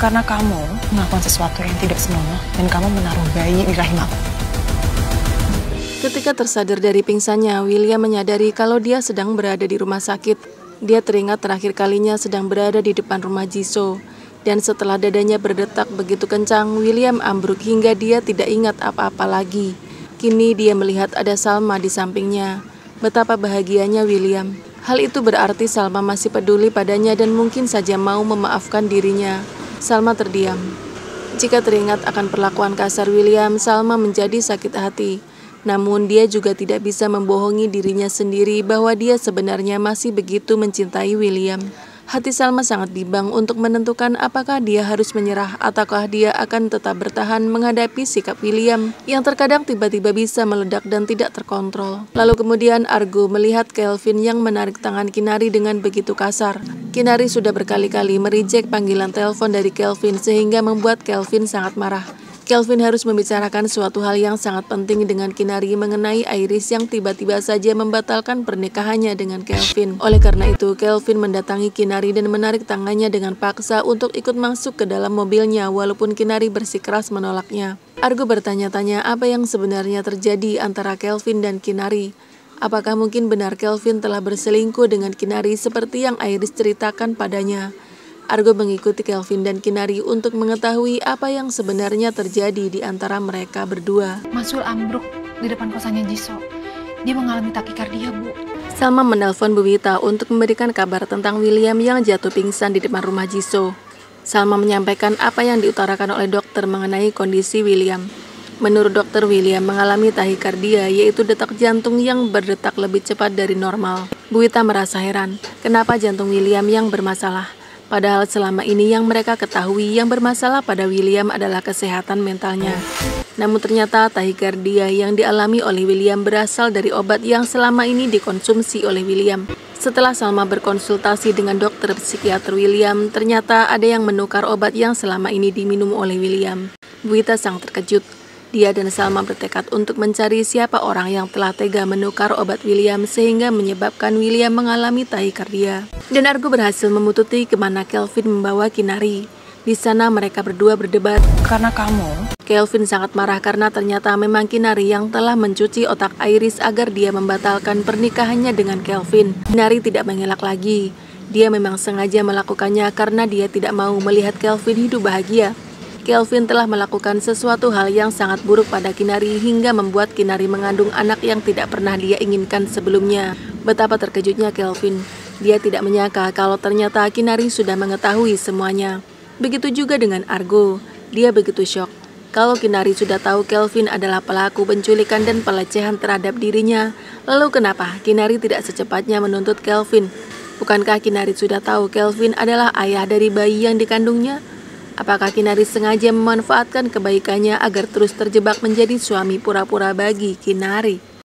Karena kamu melakukan sesuatu yang tidak senonoh dan kamu menaruh bayi di rahim aku. Ketika tersadar dari pingsannya, William menyadari kalau dia sedang berada di rumah sakit. Dia teringat terakhir kalinya sedang berada di depan rumah Jisoo. Dan setelah dadanya berdetak begitu kencang, William ambruk hingga dia tidak ingat apa-apa lagi. Kini dia melihat ada Salma di sampingnya. Betapa bahagianya William. Hal itu berarti Salma masih peduli padanya dan mungkin saja mau memaafkan dirinya. Salma terdiam. Jika teringat akan perlakuan kasar William, Salma menjadi sakit hati. Namun dia juga tidak bisa membohongi dirinya sendiri bahwa dia sebenarnya masih begitu mencintai William. Hati Salma sangat bimbang untuk menentukan apakah dia harus menyerah ataukah dia akan tetap bertahan menghadapi sikap William yang terkadang tiba-tiba bisa meledak dan tidak terkontrol. Lalu kemudian Argo melihat Kelvin yang menarik tangan Kinari dengan begitu kasar. Kinari sudah berkali-kali merijek panggilan telepon dari Kelvin sehingga membuat Kelvin sangat marah. Kelvin harus membicarakan suatu hal yang sangat penting dengan Kinari mengenai Iris yang tiba-tiba saja membatalkan pernikahannya dengan Kelvin. Oleh karena itu, Kelvin mendatangi Kinari dan menarik tangannya dengan paksa untuk ikut masuk ke dalam mobilnya walaupun Kinari bersikeras menolaknya. Argo bertanya-tanya apa yang sebenarnya terjadi antara Kelvin dan Kinari. Apakah mungkin benar Kelvin telah berselingkuh dengan Kinari seperti yang Iris ceritakan padanya? Argo mengikuti Kelvin dan Kinari untuk mengetahui apa yang sebenarnya terjadi di antara mereka berdua. Masul ambruk di depan kosannya Jisoo. Dia mengalami takikardia, Bu. Salma menelpon Bu Wita untuk memberikan kabar tentang William yang jatuh pingsan di depan rumah Jisoo. Salma menyampaikan apa yang diutarakan oleh dokter mengenai kondisi William. Menurut dokter, William mengalami takikardia, yaitu detak jantung yang berdetak lebih cepat dari normal. Bu Wita merasa heran, kenapa jantung William yang bermasalah? Padahal selama ini yang mereka ketahui yang bermasalah pada William adalah kesehatan mentalnya. Namun ternyata takikardia yang dialami oleh William berasal dari obat yang selama ini dikonsumsi oleh William. Setelah Salma berkonsultasi dengan dokter psikiater William, ternyata ada yang menukar obat yang selama ini diminum oleh William. Bu Wita sangat terkejut. Dia dan Salma bertekad untuk mencari siapa orang yang telah tega menukar obat William sehingga menyebabkan William mengalami takikardia. Dan Argo berhasil memututi kemana Kelvin membawa Kinari. Di sana mereka berdua berdebat. Karena kamu. Kelvin sangat marah karena ternyata memang Kinari yang telah mencuci otak Iris agar dia membatalkan pernikahannya dengan Kelvin. Kinari tidak mengelak lagi. Dia memang sengaja melakukannya karena dia tidak mau melihat Kelvin hidup bahagia. Kelvin telah melakukan sesuatu hal yang sangat buruk pada Kinari hingga membuat Kinari mengandung anak yang tidak pernah dia inginkan sebelumnya. Betapa terkejutnya Kelvin. Dia tidak menyangka kalau ternyata Kinari sudah mengetahui semuanya. Begitu juga dengan Argo. Dia begitu syok. Kalau Kinari sudah tahu Kelvin adalah pelaku penculikan dan pelecehan terhadap dirinya, lalu kenapa Kinari tidak secepatnya menuntut Kelvin? Bukankah Kinari sudah tahu Kelvin adalah ayah dari bayi yang dikandungnya? Apakah Kinari sengaja memanfaatkan kebaikannya agar terus terjebak menjadi suami pura-pura bagi Kinari?